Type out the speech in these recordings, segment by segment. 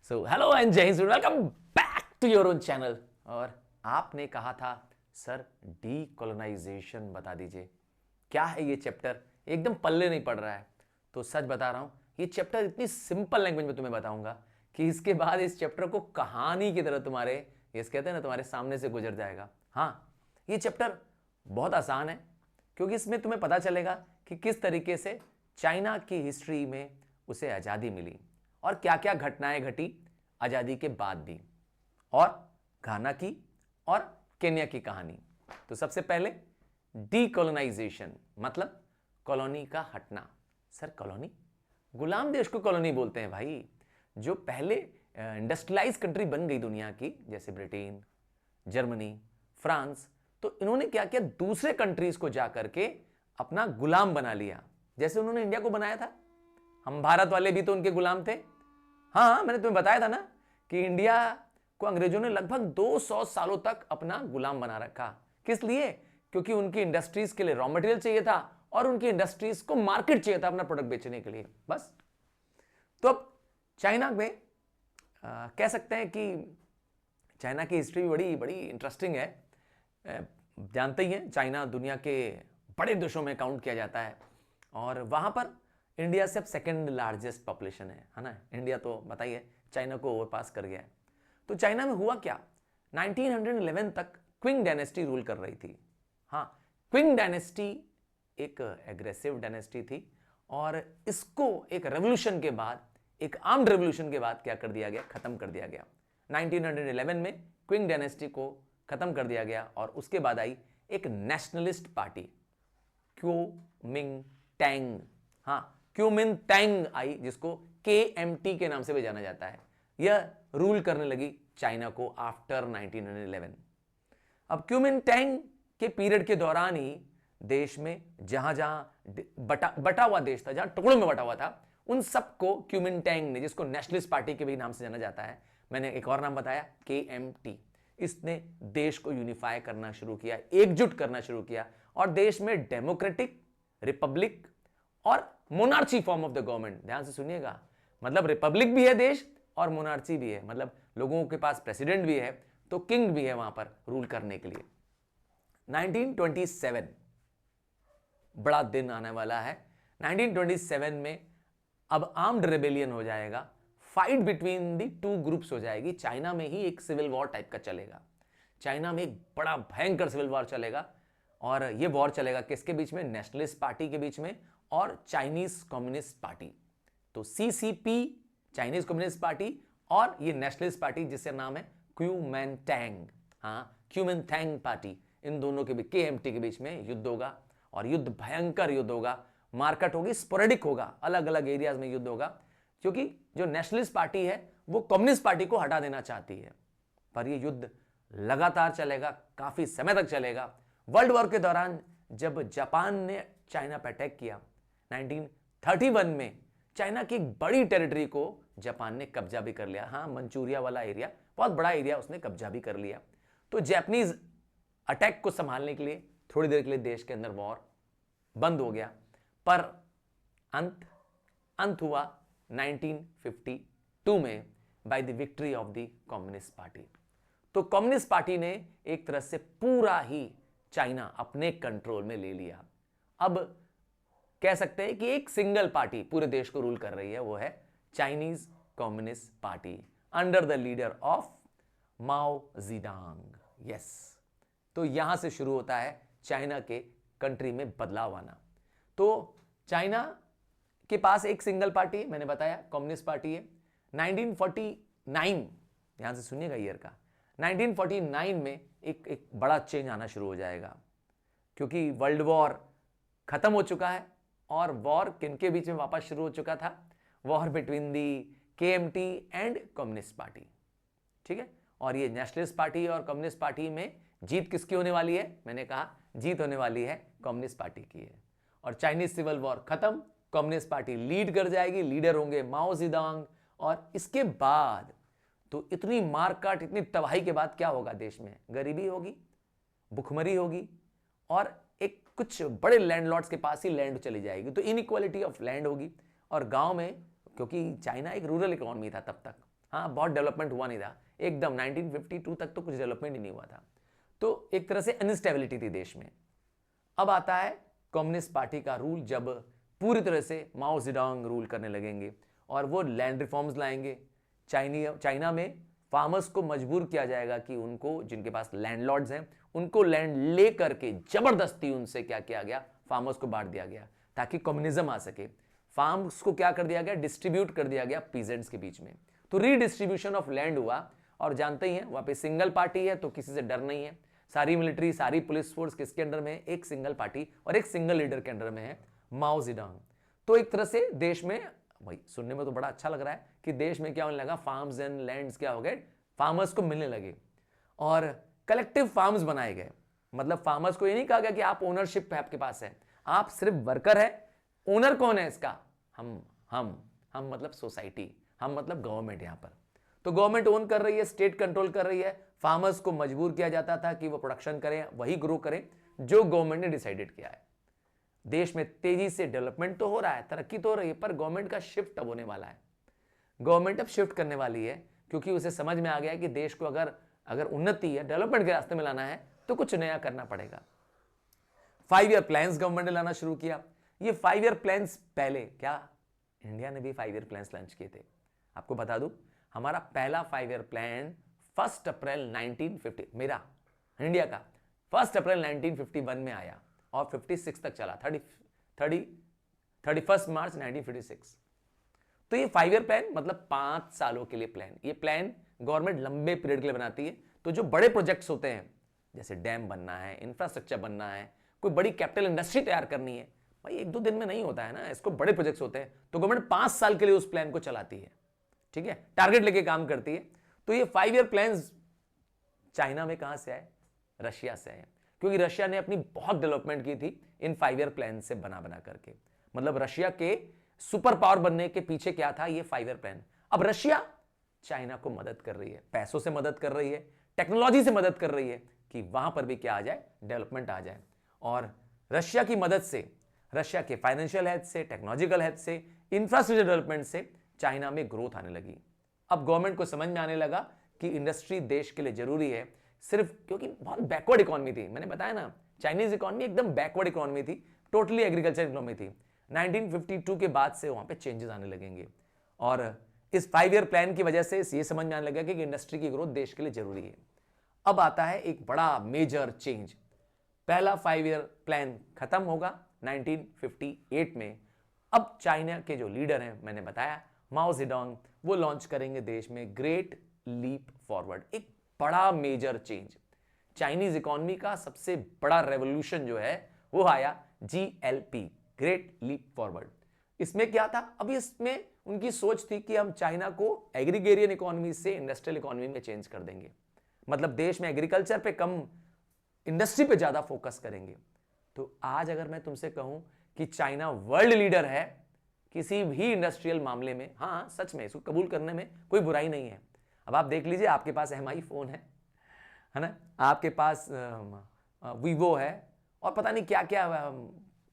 So hello and जय हिंद, welcome back to your own channel. और आपने कहा था सर डीकोलोनाइजेशन बता दीजिए क्या है ये चैप्टर, एकदम पल्ले नहीं पड़ रहा है। तो सच बता रहा हूं, ये चैप्टर इतनी सिंपल लैंग्वेज में तुम्हें बताऊंगा कि इसके बाद इस चैप्टर को कहानी की तरह तुम्हारे कहते हैं ना तुम्हारे सामने से गुजर जाएगा। हाँ, ये चैप्टर बहुत आसान है क्योंकि इसमें तुम्हें पता चलेगा कि किस तरीके से चाइना की हिस्ट्री में उसे आज़ादी मिली और क्या क्या घटनाएं घटी आज़ादी के बाद भी, और घाना की और केन्या की कहानी। तो सबसे पहले डीकोलोनाइजेशन मतलब कॉलोनी का हटना। सर कॉलोनी, गुलाम देश को कॉलोनी बोलते हैं भाई। जो पहले इंडस्ट्रियलाइज कंट्री बन गई दुनिया की, जैसे ब्रिटेन, जर्मनी, फ्रांस, तो इन्होंने क्या किया, दूसरे कंट्रीज को जाकर के अपना गुलाम बना लिया, जैसे उन्होंने इंडिया को बनाया था। हम भारत वाले भी तो उनके गुलाम थे। हाँ, मैंने तुम्हें बताया था ना कि इंडिया को अंग्रेजों ने लगभग 200 सालों तक अपना गुलाम बना रखा। किस लिए? क्योंकि उनकी इंडस्ट्रीज के लिए रॉ मटेरियल चाहिए था और उनकी इंडस्ट्रीज को मार्केट चाहिए था अपना प्रोडक्ट बेचने के लिए, बस। तो अब चाइना में कह सकते हैं कि चाइना की हिस्ट्री बड़ी बड़ी इंटरेस्टिंग है। जानते ही हैं, चाइना दुनिया के बड़े देशों में काउंट किया जाता है और वहां पर इंडिया से अब सेकंड लार्जेस्ट पॉपुलेशन है ना। इंडिया तो बताइए चाइना को ओवरपास कर गया है। तो चाइना में हुआ क्या, 1911 तक क्विंग डायनेस्टी रूल कर रही थी। हाँ, क्विंग डायनेस्टी एक एग्रेसिव डायनेस्टी थी और इसको एक रेवोल्यूशन के बाद, एक आर्म्ड रेवोल्यूशन के बाद क्या कर दिया गया, खत्म कर दिया गया। 1911 में क्विंग डायनेस्टी को खत्म कर दिया गया और उसके बाद आई एक नेशनलिस्ट पार्टी, क्यूमिंगटैंग। हाँ, क्यूमिंगटैंग आई, जिसको KMT के नाम से भी जाना जाता है। यह रूल करने लगी चाइना को आफ्टर 1911। अब क्यूमिंगटैंग के पीरियड के दौरान ही देश में जहां जहां बटा हुआ देश था, जहां टुकड़ों में बटा हुआ था, उन सबको क्यूमिंगटैंग ने, जिसको नेशनलिस्ट पार्टी के भी नाम से जाना जाता है, मैंने एक और नाम बताया KMT, इसने देश को यूनिफाई करना शुरू किया, एकजुट करना शुरू किया और देश में डेमोक्रेटिक, रिपब्लिक और monarchy form of the government. ध्यान से सुनिएगा, मतलब रिपब्लिक भी है देश और मोनार्ची भी है, मतलब लोगों के पास प्रेसिडेंट भी है तो किंग भी है वहां पर रूल करने के लिए। 1927 बड़ा दिन आने वाला है। 1927 में अब आर्म्ड रेबेलियन हो जाएगा, fight between the two groups हो जाएगी। चाइना में ही एक सिविल वॉर टाइप का चलेगा। चाइना में एक बड़ा भयंकर सिविल वॉर चलेगा और यह वॉर चलेगा किसके बीच में, नेशनलिस्ट पार्टी के बीच में और चाइनीज कम्युनिस्ट पार्टी। तो CCP चाइनीज कम्युनिस्ट पार्टी और ये नेशनलिस्ट पार्टी जिसका नाम है क्यूमिंगटैंग, हाँ क्यूमिंगटैंग पार्टी, इन दोनों के बीच, KMT के बीच में युद्ध होगा और युद्ध भयंकर युद्ध होगा। मार्केट होगी, स्पोरेडिक होगा, अलग अलग एरियाज में युद्ध होगा, क्योंकि जो नेशनलिस्ट पार्टी है वो कम्युनिस्ट पार्टी को हटा देना चाहती है। पर यह युद्ध लगातार चलेगा, काफी समय तक चलेगा। वर्ल्ड वॉर के दौरान जब जापान ने चाइना पर अटैक किया 1931 में, चाइना की एक बड़ी टेरिटरी को जापान ने कब्जा भी कर लिया। हाँ, मंचूरिया वाला एरिया, बहुत बड़ा एरिया उसने कब्जा भी कर लिया। तो जापानीज अटैक को संभालने के लिए थोड़ी देर के लिए देश के अंदर वॉर बंद हो गया, पर अंत हुआ 1952 में by the victory of the communist party. तो कम्युनिस्ट पार्टी ने एक तरह से पूरा ही चाइना अपने कंट्रोल में ले लिया। अब कह सकते हैं कि एक सिंगल पार्टी पूरे देश को रूल कर रही है, वो है Chinese communist party under the leader of Mao Zedong. Yes, तो यहां से शुरू होता है चाइना के कंट्री में बदलाव आना। तो चाइना के पास एक सिंगल पार्टी, मैंने बताया कम्युनिस्ट पार्टी है। 1949, ध्यान से सुनिएगा ईयर का, 1949 में एक बड़ा चेंज आना शुरू हो जाएगा, क्योंकि वर्ल्ड वॉर खत्म हो चुका है और वॉर किनके बीच में वापस शुरू हो चुका था, war between the KMT and communist party. ठीक है, और ये नेशनलिस्ट पार्टी और कम्युनिस्ट पार्टी में जीत किसकी होने वाली है, मैंने कहा जीत होने वाली है कम्युनिस्ट पार्टी की है। और चाइनीज सिविल वॉर खत्म, कम्युनिस्ट पार्टी लीड कर जाएगी, लीडर होंगे माओ जेडुंग। और इसके बाद तो इतनी मारकाट, इतनी तबाही के बाद क्या होगा देश में, गरीबी होगी, भुखमरी होगी और एक कुछ बड़े लैंडलॉर्ड्स के पास ही लैंड चली जाएगी, तो इनइक्वालिटी ऑफ लैंड होगी। और गांव में, क्योंकि चाइना एक रूरल इकोनॉमी था तब तक, हाँ, बहुत डेवलपमेंट हुआ नहीं था एकदम, 1952 तक तो कुछ डेवलपमेंट ही नहीं हुआ था। तो एक तरह से अनस्टेबिलिटी थी देश में। अब आता है कम्युनिस्ट पार्टी का रूल, जब पूरी तरह से माओ जेडोंग रूल करने लगेंगे और वो लैंड रिफॉर्म्स लाएंगे। चाइना में फार्मर्स को मजबूर किया जाएगा कि उनको, जिनके पास लैंडलॉर्ड्स हैं, उनको लैंड ले करके जबरदस्ती उनसे क्या किया गया, फार्मर्स को बांट दिया गया ताकि कम्युनिज्म आ सके। फार्म्स को क्या कर दिया गया, डिस्ट्रीब्यूट कर दिया गया पीजेंट्स के बीच में। तो रीडिस्ट्रीब्यूशन ऑफ लैंड हुआ। और जानते ही हैं वहां पे सिंगल पार्टी है तो किसी से डर नहीं है। सारी मिलिट्री, सारी पुलिस फोर्स किसके अंडर में है, एक सिंगल पार्टी और एक सिंगल लीडर के अंडर में है, माओ जेडोंग। तो एक तरह से देश में, भाई सुनने में तो बड़ा अच्छा लग रहा है कि देश में क्या होने लगा, फार्म्स एंड लैंड्स क्या हो गए, फार्मर्स को मिलने लगे और कलेक्टिव फार्म्स बनाए गए। मतलब फार्मर्स को ये नहीं कहा गया कि आप ओनरशिप है आपके पास है, आप सिर्फ वर्कर है। ओनर कौन है इसका, हम मतलब सोसाइटी, हम मतलब गवर्नमेंट। यहां पर तो गवर्नमेंट ओन कर रही है, स्टेट कंट्रोल कर रही है। फार्मर्स को मजबूर किया जाता था कि वो प्रोडक्शन करें, वही ग्रो करें जो गवर्नमेंट ने डिसाइडेड किया है। देश में तेजी से डेवलपमेंट तो हो रहा है, तरक्की तो हो रही है, पर गवर्नमेंट का शिफ्ट अब होने वाला है। गवर्नमेंट अब शिफ्ट करने वाली है क्योंकि उसे समझ में आ गया है कि देश को अगर उन्नति है, डेवलपमेंट के रास्ते में लाना है तो कुछ नया करना पड़ेगा। 5 ईयर प्लान्स गवर्नमेंट ने लाना शुरू किया। ये 5 ईयर प्लान्स, पहले क्या इंडिया ने भी 5 ईयर प्लान्स लॉन्च किए थे। आपको बता दूं, हमारा पहला 5 ईयर प्लान 1 अप्रैल 1950, मेरा इंडिया का 1 अप्रैल 1951 में आया और 56 तक चला, 31 मार्च 1956। तो ये 5 ईयर प्लान मतलब 5 सालों के लिए प्लान। ये प्लान गवर्नमेंट लंबे पीरियड के लिए बनाती है। तो जो बड़े प्रोजेक्ट्स होते हैं, जैसे डैम बनना है, इंफ्रास्ट्रक्चर बनना है, कोई बड़ी कैपिटल इंडस्ट्री तैयार करनी है, भाई 1-2 दिन में नहीं होता है ना, इसको बड़े प्रोजेक्ट्स होते हैं। तो गवर्नमेंट 5 साल के लिए उस प्लान को चलाती है, ठीक है, टारगेट लेके काम करती है। तो ये 5 ईयर प्लान चाइना में कहां से आए, रशिया से आए, क्योंकि रशिया ने अपनी बहुत डेवलपमेंट की थी इन 5 ईयर प्लान से बना करके। मतलब रशिया के सुपर पावर बनने के पीछे क्या था, ये 5 ईयर प्लान। अब रशिया चाइना को मदद कर रही है, पैसों से मदद कर रही है, टेक्नोलॉजी से मदद कर रही है कि वहां पर भी क्या आ जाए, डेवलपमेंट आ जाए। और रशिया की मदद से, रशिया के फाइनेंशियल हेल्थ से, टेक्नोलॉजिकल हेल्थ से, इंफ्रास्ट्रक्चर डेवलपमेंट से चाइना में ग्रोथ आने लगी। अब गवर्नमेंट को समझ में आने लगा कि इंडस्ट्री देश के लिए जरूरी है, सिर्फ क्योंकि बहुत बैकवर्ड इकोनॉमी थी। मैंने बताया ना, चाइनीज इकोनॉमी एकदम बैकवर्ड इकोनॉमी थी, टोटली एग्रीकल्चर इकोनॉमी थी। 1952 के बाद से वहां पे चेंजेस आने लगेंगे और इस 5 ईयर प्लान की वजह से ये समझ में आने लगा कि इंडस्ट्री की ग्रोथ देश के लिए जरूरी है। अब आता है एक बड़ा मेजर चेंज। पहला 5 ईयर प्लान खत्म होगा 1958 में। अब चाइना के जो लीडर हैं, मैंने बताया माओ जेडोंग, वो लॉन्च करेंगे देश में ग्रेट लीप फॉरवर्ड, एक बड़ा मेजर चेंज। चाइनीज इकोनॉमी का सबसे बड़ा रेवोल्यूशन जो है वो आया, GLP, ग्रेट लीप फॉरवर्ड। इसमें क्या था, अभी इसमें उनकी सोच थी कि हम चाइना को एग्रीगेरियन इकोनॉमी से इंडस्ट्रियल इकोनॉमी में चेंज कर देंगे। मतलब देश में एग्रीकल्चर पे कम, इंडस्ट्री पे ज्यादा फोकस करेंगे। तो आज अगर मैं तुमसे कहूं कि चाइना वर्ल्ड लीडर है किसी भी इंडस्ट्रियल मामले में, हाँ सच में, इसको कबूल करने में कोई बुराई नहीं है। अब आप देख लीजिए, आपके पास MI फोन है ना, आपके पास वीवो है और पता नहीं क्या क्या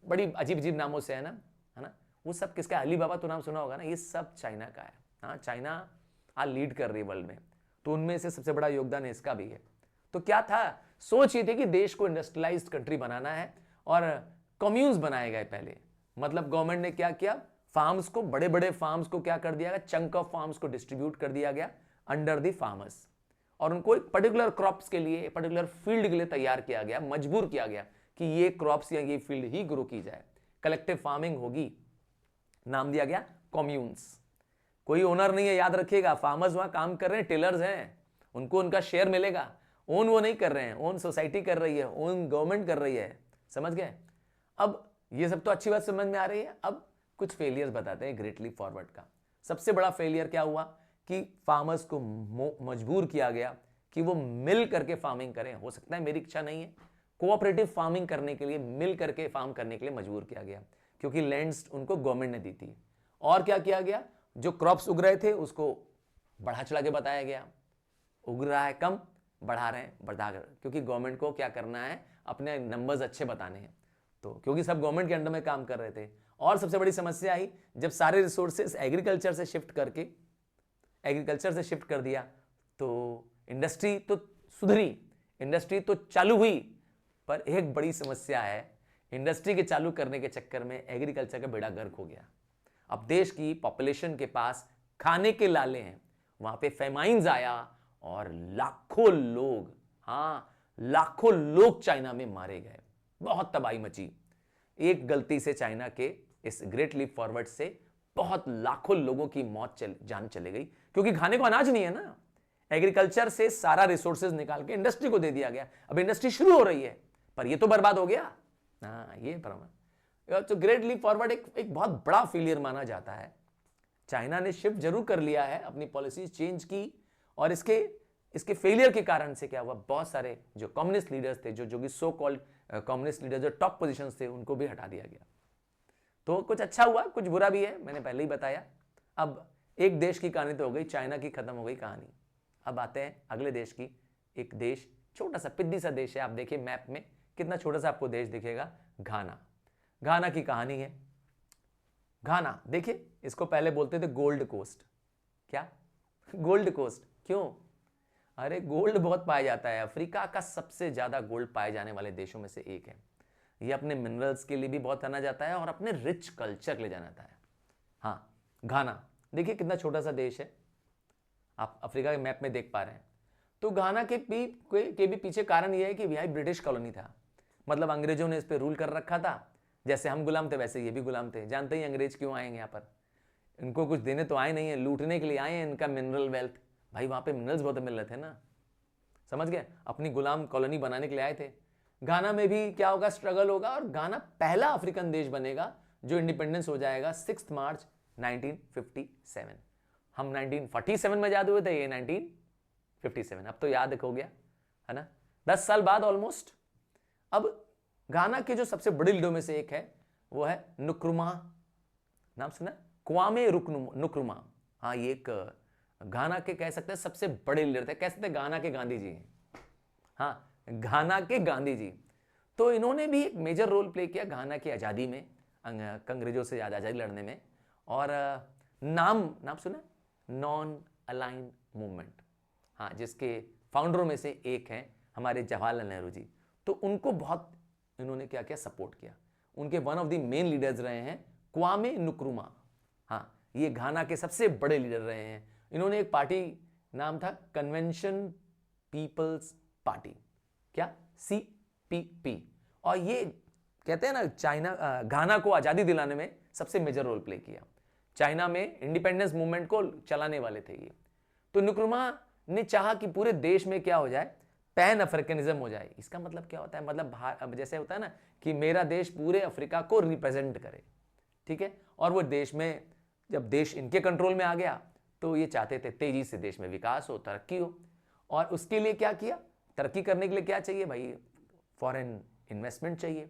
बड़ी अजीब अजीब नामों से है ना, वो सब किसका, अलीबाबा तो नाम सुना होगा ना, ये सब चाइना का है। हाँ, चाइना आज लीड कर रही है वर्ल्ड में, तो उनमें से सबसे बड़ा योगदान इसका भी है। तो क्या था, सोच ये थी कि देश को इंडस्ट्रियलाइज्ड कंट्री बनाना है और कम्यून्स बनाए गए पहले। मतलब गवर्नमेंट ने क्या किया, फार्म्स को, बड़े बड़े फार्म्स को क्या कर दिया गया, चंक ऑफ फार्म्स को डिस्ट्रीब्यूट कर दिया गया अंडर द फार्मर्स, और उनको एक पर्टिकुलर क्रॉप्स के लिए, पर्टिकुलर फील्ड के लिए तैयार किया गया, मजबूर किया गया कि ये क्रॉप्स या ये फील्ड ही ग्रो की जाए, कलेक्टिव फार्मिंग होगी। नाम दिया गया कम्यून्स। कोई ओनर नहीं है, याद रखिएगा, फार्मर्स वहां काम कर रहे हैं, टेलर्स हैं, उनको उनका शेयर मिलेगा। ओन वो नहीं कर रहे हैं, ओन सोसाइटी कर रही है, ओन गवर्नमेंट कर रही है, समझ गए। अब ये सब तो अच्छी बात समझ में आ रही है। अब कुछ फेलियर्स बताते हैं ग्रेट लीप फॉरवर्ड का। सबसे बड़ा फेलियर क्या हुआ कि फार्मर्स को मजबूर किया गया कि वो मिल करके फार्मिंग करें। हो सकता है मेरी इच्छा नहीं है, कोऑपरेटिव फार्मिंग करने के लिए, मिल करके फार्म करने के लिए मजबूर किया गया, क्योंकि लैंड्स उनको गवर्नमेंट ने दी थी। और क्या किया गया, जो क्रॉप्स उग रहे थे उसको बढ़ा चढ़ा के बताया गया, उग रहा है कम, बढ़ा रहे हैं, बढ़ा कर, क्योंकि गवर्नमेंट को क्या करना है, अपने नंबर्स अच्छे बताने हैं। तो क्योंकि सब गवर्नमेंट के अंडर में काम कर रहे थे। और सबसे बड़ी समस्या आई जब सारे रिसोर्सेस एग्रीकल्चर से शिफ्ट करके एग्रीकल्चर से शिफ्ट कर दिया, तो इंडस्ट्री तो सुधरी, इंडस्ट्री तो चालू हुई, पर एक बड़ी समस्या है, इंडस्ट्री के चालू करने के चक्कर में एग्रीकल्चर का बेड़ा गर्क हो गया। अब देश की पॉपुलेशन के पास खाने के लाले हैं, वहां पे फेमाइन्स आया और लाखों लोग, हाँ लाखों लोग चाइना में मारे गए, बहुत तबाही मची। एक गलती से चाइना के इस ग्रेट लीप फॉरवर्ड से बहुत लाखों लोगों की जान चले गई, क्योंकि खाने को अनाज नहीं है ना। एग्रीकल्चर से सारा रिसोर्सेज निकाल के इंडस्ट्री को दे दिया गया, अब इंडस्ट्री शुरू हो रही है, पर ये तो बर्बाद हो गया। हाँ ये प्रॉब्लम। तो ग्रेट लीप फॉरवर्ड एक बहुत बड़ा फेलियर माना जाता है। चाइना ने शिफ्ट जरूर कर लिया है, अपनी पॉलिसी चेंज की, और इसके फेलियर के कारण से क्या हुआ, बहुत सारे जो कम्युनिस्ट लीडर्स थे, जो कि सो कॉल्ड कम्युनिस्ट लीडर जो टॉप पोजीशंस थे, उनको भी हटा दिया गया। तो कुछ अच्छा हुआ, कुछ बुरा भी है, मैंने पहले ही बताया। अब एक देश की कहानी तो हो गई, चाइना की खत्म हो गई कहानी। अब आते हैं अगले देश की। एक देश, छोटा सा पिद्दी सा देश है, आप देखिए मैप में कितना छोटा सा आपको देश दिखेगा, घाना। घाना की कहानी है। घाना देखिए, इसको पहले बोलते थे गोल्ड कोस्ट। क्या? Gold Coast. क्यों? अरे गोल्ड बहुत पाया जाता है, अफ्रीका का सबसे ज्यादा गोल्ड पाए जाने वाले देशों में से एक है। ये अपने मिनरल्स के लिए भी बहुत जाना जाता है और अपने रिच कल्चर के लिए जाना जाता है। हाँ, घाना देखिए कितना छोटा सा देश है, आप अफ्रीका के मैप में देख पा रहे हैं। तो घाना के भी पीछे कारण यह है कि यह ब्रिटिश कॉलोनी था, मतलब अंग्रेजों ने इस पर रूल कर रखा था। जैसे हम गुलाम थे वैसे ये भी गुलाम थे। जानते ही अंग्रेज क्यों आएंगे यहाँ पर, इनको कुछ देने तो आए नहीं है, लूटने के लिए आए हैं इनका मिनरल वेल्थ। भाई वहां पे मिनरल्स बहुत मिल रहे थे ना, समझ गए, अपनी गुलाम कॉलोनी बनाने के लिए आए थे। घाना में भी क्या होगा, स्ट्रगल होगा, और घाना पहला अफ्रीकन देश बनेगा जो इंडिपेंडेंस हो जाएगा 6 मार्च 1957। हम 1947 में आजाद हुए थे, ये 1957, अब तो याद हो गया है ना, 10 साल बाद ऑलमोस्ट। अब घाना के जो सबसे बड़े लीडरों में से एक है, वो है नुक्रुमा। नाम सुना? क्वामे नुक्रुमा। हाँ, ये एक घाना के कह सकते हैं सबसे बड़े लीडर थे, कह सकते हैं घाना के गांधी जी हैं। हाँ, घाना के गांधी जी। तो इन्होंने भी एक मेजर रोल प्ले किया घाना की आज़ादी में, अंग्रेजों से आज़ादी लड़ने में। और नाम सुना? Non align movement. हाँ, जिसके फाउंडरों में से एक हैं हमारे जवाहरलाल नेहरू जी। तो उनको बहुत इन्होंने क्या किया, सपोर्ट किया। उनके one of the main leaders रहे हैं क्वामे नुक्रुमा। हाँ, ये घाना के सबसे बड़े लीडर रहे हैं। इन्होंने एक पार्टी, नाम था कन्वेंशन पीपल्स पार्टी, क्या? CPP। और ये कहते हैं ना, चाइना घाना को आजादी दिलाने में सबसे मेजर रोल प्ले किया। चाइना में इंडिपेंडेंस मूवमेंट को चलाने वाले थे ये। तो नुक्रुमा ने चाहा कि पूरे देश में क्या हो जाए, पैन अफ्रीकनिज्म हो जाए। इसका मतलब क्या होता है, मतलब जैसे होता है ना कि मेरा देश पूरे अफ्रीका को रिप्रेजेंट करे, ठीक है। और वो देश में, जब देश इनके कंट्रोल में आ गया, तो ये चाहते थे तेजी से देश में विकास हो, तरक्की हो। और उसके लिए क्या किया, तरक्की करने के लिए क्या चाहिए भाई, फॉरेन इन्वेस्टमेंट चाहिए।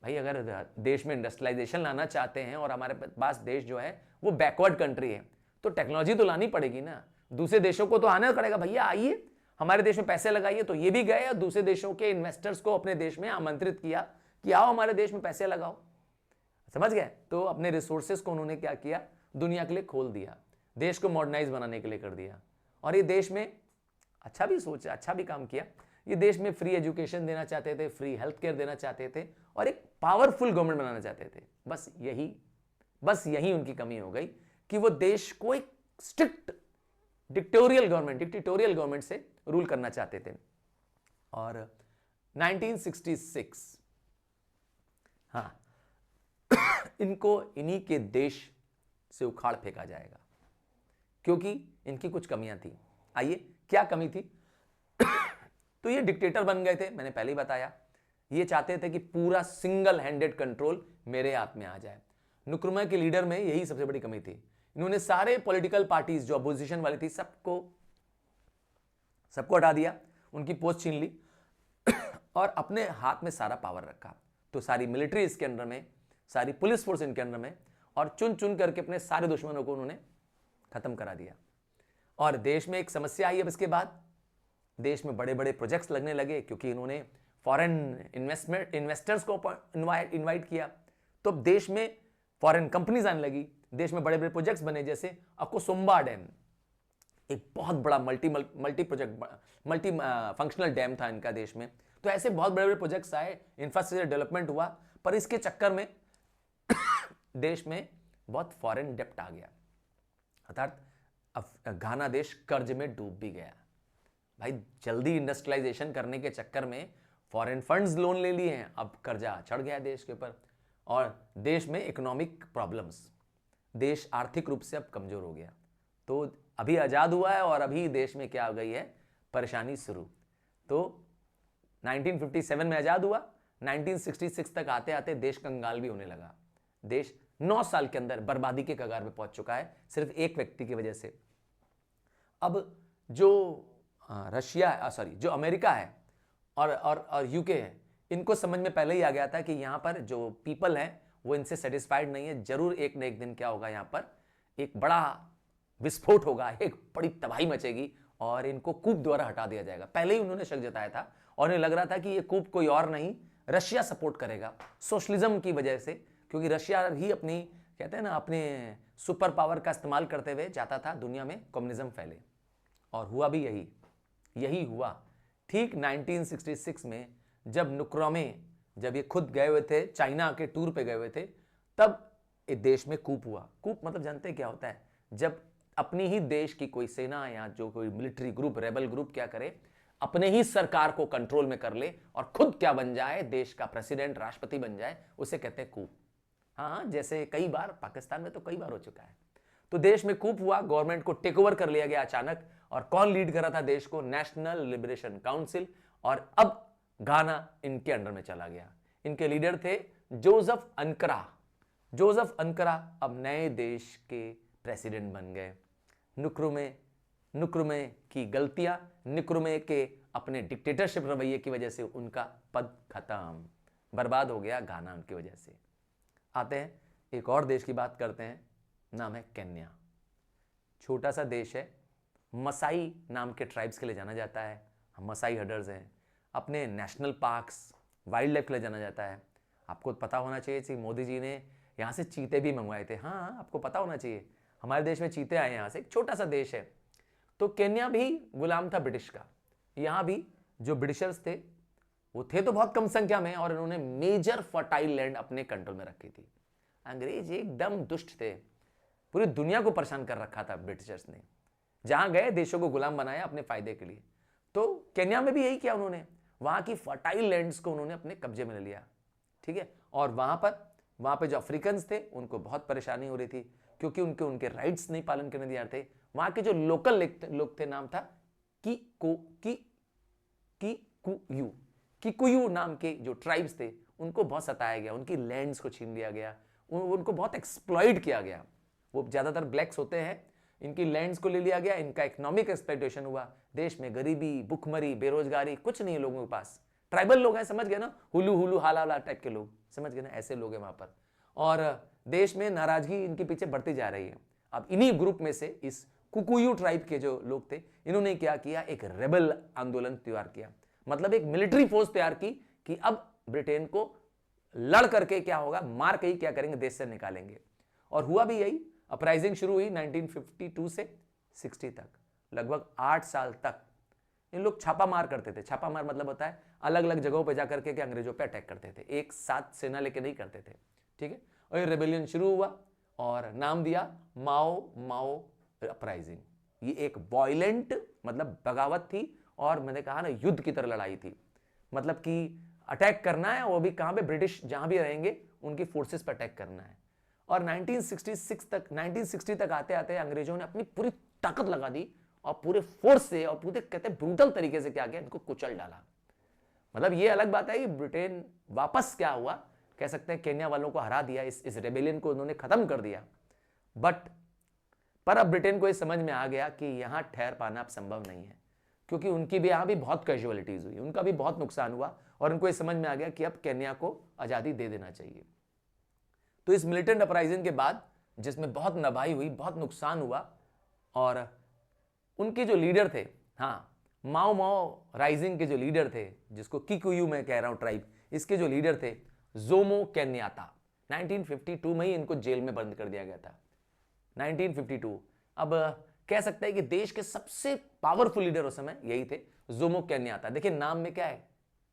भाई अगर देश में इंडस्ट्रियलाइजेशन लाना चाहते हैं और हमारे पास देश जो है वो बैकवर्ड कंट्री है, तो टेक्नोलॉजी तो लानी पड़ेगी ना। दूसरे देशों को तो आना पड़ेगा, भैया आइए हमारे देश में पैसे लगाइए। तो ये भी गए और दूसरे देशों के इन्वेस्टर्स को अपने देश में आमंत्रित किया कि आओ हमारे देश में पैसे लगाओ, समझ गए। तो अपने रिसोर्सेज को उन्होंने क्या किया, दुनिया के लिए खोल दिया, देश को मॉडर्नाइज बनाने के लिए कर दिया। और ये देश में अच्छा भी सोचा, अच्छा भी काम किया। ये देश में फ्री एजुकेशन देना चाहते थे, फ्री हेल्थ केयर देना चाहते थे, और एक पावरफुल गवर्नमेंट बनाना चाहते थे। बस यही उनकी कमी हो गई कि वो देश को एक स्ट्रिक्ट डिक्टेटोरियल गवर्नमेंट से रूल करना चाहते थे। और 1966, हाँ इनको इन्हीं के देश से उखाड़ फेंका जाएगा, क्योंकि इनकी कुछ कमियां थी। आइए, क्या कमी थी? तो ये डिक्टेटर बन गए थे, मैंने पहले ही बताया। ये चाहते थे कि पूरा सिंगल हैंडेड कंट्रोल मेरे हाथ में आ जाए। नुक्रुमा के लीडर में यही सबसे बड़ी कमी थी। इन्होंने सारे पॉलिटिकल पार्टीज जो अपोजिशन वाली थी सबको हटा दिया, उनकी पोस्ट छीन ली और अपने हाथ में सारा पावर रखा। तो सारी मिलिट्री इसके अंडर में, सारी पुलिस फोर्स इनके अंडर में, और चुन चुन करके अपने सारे दुश्मनों को उन्होंने खत्म करा दिया। और देश में एक समस्या आई। अब इसके बाद देश में बड़े बड़े प्रोजेक्ट्स लगने लगे, क्योंकि इन्होंने फॉरेन इन्वेस्टर्स को इनवाइट किया। तो देश में फॉरेन कंपनीज आने लगी, देश में बड़े बड़े प्रोजेक्ट्स बने, जैसे अकोसुम्बा डैम, एक बहुत बड़ा multi project, multi functional dam था इनका देश में। तो ऐसे बहुत बड़े बड़े प्रोजेक्ट्स आए, इंफ्रास्ट्रक्चर डेवलपमेंट हुआ, पर इसके चक्कर में देश में बहुत फॉरेन डेप्ट आ गया, अर्थात घाना देश कर्ज में डूब भी गया। भाई जल्दी इंडस्ट्रियलाइजेशन करने के चक्कर में फॉरेन फंड्स लोन ले लिए हैं, अब कर्जा चढ़ गया देश के ऊपर, और देश में इकोनॉमिक प्रॉब्लम्स, देश आर्थिक रूप से अब कमजोर हो गया। तो अभी आजाद हुआ है और अभी देश में क्या हो गई है, परेशानी शुरू। तो 1957 में आजाद हुआ, 1966 तक आते आते देश कंगाल भी होने लगा। देश 9 साल के अंदर बर्बादी के कगार पे पहुंच चुका है, सिर्फ एक व्यक्ति की वजह से। अब जो जो अमेरिका है और यूके है, इनको समझ में पहले ही आ गया था कि यहां पर जो पीपल है वो इनसे सेटिस्फाइड नहीं है, जरूर एक न एक दिन क्या होगा, यहां पर एक बड़ा विस्फोट होगा, एक बड़ी तबाही मचेगी और इनको कूप द्वारा हटा दिया जाएगा। पहले ही उन्होंने शक जताया था और उन्हें लग रहा था कि ये कूप कोई और नहीं, रशिया सपोर्ट करेगा सोशलिज्म की वजह से, क्योंकि रशिया ही अपनी, कहते हैं ना, अपने सुपर पावर का इस्तेमाल करते हुए चाहता था दुनिया में कम्युनिज्म फैले। और हुआ भी यही हुआ। ठीक 1966 में जब नुक्रोमे, जब ये खुद गए हुए थे, चाइना के टूर पे गए हुए थे, तब इस देश में कूप हुआ। कूप मतलब जानते हैं क्या होता है? जब अपनी ही देश की कोई सेना या जो कोई मिलिट्री ग्रुप, रेबल ग्रुप क्या करे, अपने ही सरकार को कंट्रोल में कर ले और खुद क्या बन जाए, देश का प्रेसिडेंट, राष्ट्रपति बन जाए, उसे कहते हैं कूप। हाँ, जैसे कई बार पाकिस्तान में तो कई बार हो चुका है। तो देश में कूप हुआ, गवर्नमेंट को टेक ओवर कर लिया गया अचानक। और कौन लीड कर रहा था देश को? National liberation council. और अब घाना इनके अंडर में चला गया। इनके लीडर थे जोसेफ अनकरा। जोसेफ अनकरा अब नए देश के प्रेसिडेंट बन गए। नुक्रुमे की गलतियां, नुक्रुमे के अपने डिक्टेटरशिप रवैये की वजह से उनका पद खत्म, बर्बाद हो गया घाना उनकी वजह से। आते हैं एक और देश की बात करते हैं, नाम है केन्या। छोटा सा देश है, मसाई नाम के ट्राइब्स के लिए जाना जाता है। मसाई हडर्स हैं, अपने नेशनल पार्क्स, वाइल्ड लाइफ के लिए जाना जाता है। आपको पता होना चाहिए कि मोदी जी ने यहाँ से चीते भी मंगवाए थे। हाँ, आपको पता होना चाहिए, हमारे देश में चीते आए यहाँ से। एक छोटा सा देश है। तो केन्या भी गुलाम था ब्रिटिश का। यहाँ भी जो ब्रिटिशर्स थे वो थे तो बहुत कम संख्या में, और इन्होंने मेजर फर्टाइल लैंड अपने कंट्रोल में रखी थी। अंग्रेज एकदम दुष्ट थे, पूरी दुनिया को परेशान कर रखा था ब्रिटिशर्स ने। जहां गए देशों को गुलाम बनाया अपने फायदे के लिए। तो केन्या में भी यही किया उन्होंने, वहां की फर्टाइल लैंड्स को उन्होंने अपने कब्जे में ले लिया। ठीक है, और वहां पे जो अफ्रीकन्स थे उनको बहुत परेशानी हो रही थी, क्योंकि उनके राइट्स नहीं पालन करने दिए थे। वहां के जो लोकल लोग थे, नाम था किकुयू नाम के जो ट्राइब्स थे, उनको बहुत सताया गया, उनकी लैंड्स को छीन लिया गया, उनको बहुत एक्सप्लॉइट किया गया। वो ज्यादातर ब्लैक्स होते हैं, इनकी लैंड्स को ले लिया गया, इनका इकोनॉमिक एक्सप्लॉइटेशन हुआ। देश में गरीबी, भुखमरी, बेरोजगारी, कुछ नहीं है लोगों के पास। ट्राइबल लोग हैं, समझ गए ना, हुलू हाला टाइप के लोग, समझ गए ना, ऐसे लोग हैं वहां पर। और देश में नाराजगी इनके पीछे बढ़ती जा रही है। अब इन्हीं ग्रुप में से इस कुकुयू ट्राइब के जो लोग थे, इन्होंने क्या किया, एक रेबल आंदोलन तैयार किया, मतलब एक मिलिट्री फोर्स तैयार की कि अब ब्रिटेन को लड़ करके क्या होगा, मार के ही क्या करेंगे, देश से निकालेंगे। और हुआ भी यही। अपराइजिंग शुरू हुई 1952 से 60 तक, लगभग 8 साल तक इन लोग छापा मार करते थे। छापा मार मतलब होता है अलग अलग जगहों पर जाकर के अंग्रेजों पे अटैक करते थे, एक साथ सेना लेके नहीं करते थे। ठीक है, और ये रेबेलियन शुरू हुआ और नाम दिया माओ अपराइजिंग। ये एक वॉयलेंट, मतलब बगावत थी, और मैंने कहा ना, युद्ध की तरह लड़ाई थी। मतलब कि अटैक करना है, वो भी कहां पे, ब्रिटिश जहां भी रहेंगे उनकी फोर्सेस पर अटैक करना है। और 1960 तक आते आते अंग्रेजों ने अपनी पूरी ताकत लगा दी और पूरे फोर्स से और पूरे, कहते हैं, ब्रूटल तरीके से क्या किया, इनको कुचल डाला। मतलब ये अलग बात है कि ब्रिटेन वापस क्या हुआ, कह सकते हैं केन्या वालों को हरा दिया, इस रेबेलियन को उन्होंने खत्म कर दिया। पर अब ब्रिटेन को ये समझ में आ गया कि यहां ठहर पाना अब संभव नहीं है, क्योंकि उनकी भी यहां भी बहुत कैजुअलिटीज हुई, उनका भी बहुत नुकसान हुआ, और उनको ये समझ में आ गया कि अब केन्या को आजादी दे देना चाहिए। तो इस मिलिटेंट अपराइजिंग के बाद, जिसमें बहुत नवाई हुई, बहुत नुकसान हुआ, और उनके जो लीडर थे, हाँ, माओ राइजिंग के जो लीडर थे, जिसको किकुयू मैं कह रहा हूं ट्राइब, इसके जो लीडर थे जोमो केन्याता, 1952 में ही इनको जेल में बंद कर दिया गया था। 1952। अब कह सकते हैं कि देश के सबसे पावरफुल लीडर उस समय यही थे, जोमो केन्याता। देखिए नाम में क्या है,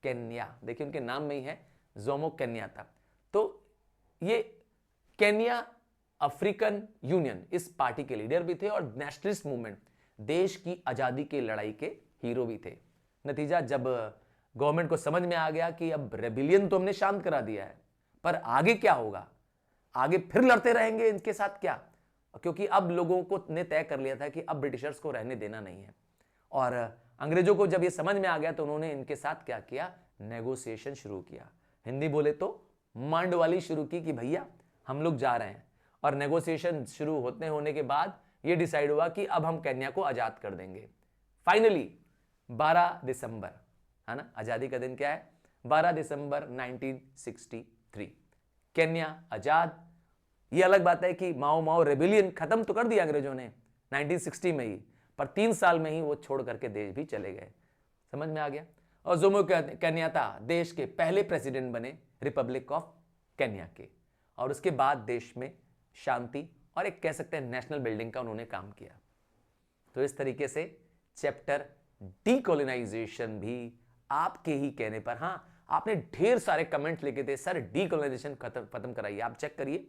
केन्या, देखिए उनके नाम में ही है जोमो केन्याता। तो ये केन्या अफ्रीकन यूनियन इस पार्टी के लीडर भी थे और नेशनलिस्ट मूवमेंट, देश की आजादी की लड़ाई के हीरो भी थे। नतीजा, जब गवर्नमेंट को समझ में आ गया कि अब रेबिलियन तो हमने शांत करा दिया है, पर आगे क्या होगा, आगे फिर लड़ते रहेंगे इनके साथ क्या, क्योंकि अब लोगों को ने तय कर लिया था कि अब ब्रिटिशर्स को रहने देना नहीं है। और अंग्रेजों को जब ये समझ में आ गया तो उन्होंने इनके साथ क्या किया, नेगोशिएशन शुरू किया। हिंदी बोले तो मांड वाली शुरू की कि भैया हम लोग जा रहे हैं। और नेगोशिएशन शुरू होने के बाद ये डिसाइड हुआ कि अब हम केन्या को आजाद कर देंगे। फाइनली 12 दिसंबर, है ना, आजादी का दिन क्या है, 12 दिसंबर 1963, केन्या आजाद। ये अलग बात है कि माओ रेबिलियन खत्म तो कर दिया अंग्रेजों ने 1960 में ही, पर 3 साल में ही वो छोड़ करके देश भी चले गए। समझ में आ गया। और जोमो केन्याता देश के पहले प्रेसिडेंट बने रिपब्लिक ऑफ केन्या के, और उसके बाद देश में शांति और एक कह सकते हैं नेशनल बिल्डिंग का उन्होंने काम किया। तो इस तरीके से चैप्टर डीकोलोनाइजेशन भी आपके ही कहने पर, हाँ आपने ढेर सारे कमेंट्स लिखे थे, सर डीकोलोनाइजेशन खत्म कराइए, आप चेक करिए,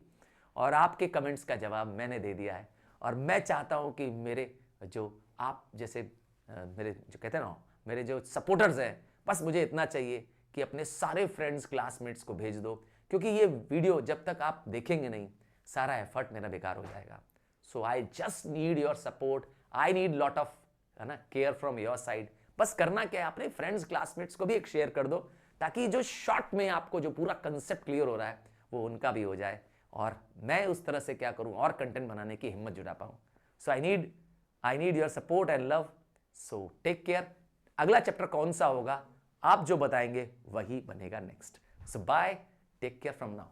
और आपके कमेंट्स का जवाब मैंने दे दिया है। और मैं चाहता हूं कि मेरे जो आप जैसे मेरे जो कहते हैं ना, मेरे जो सपोर्टर्स हैं, बस मुझे इतना चाहिए कि अपने सारे फ्रेंड्स क्लासमेट्स को भेज दो, क्योंकि ये वीडियो जब तक आप देखेंगे नहीं, सारा एफर्ट मेरा बेकार हो जाएगा। So I just need your support, I need lot of, है ना, केयर फ्रॉम योर साइड। बस करना क्या है, अपने फ्रेंड्स क्लासमेट्स को भी एक शेयर कर दो, ताकि जो शॉर्ट में आपको जो पूरा कंसेप्ट क्लियर हो रहा है वो उनका भी हो जाए, और मैं उस तरह से क्या करूं और कंटेंट बनाने की हिम्मत जुटा पाऊं। So I need your support and love. So take care. अगला चैप्टर कौन सा होगा, आप जो बताएंगे वही बनेगा next. So bye, take care from now.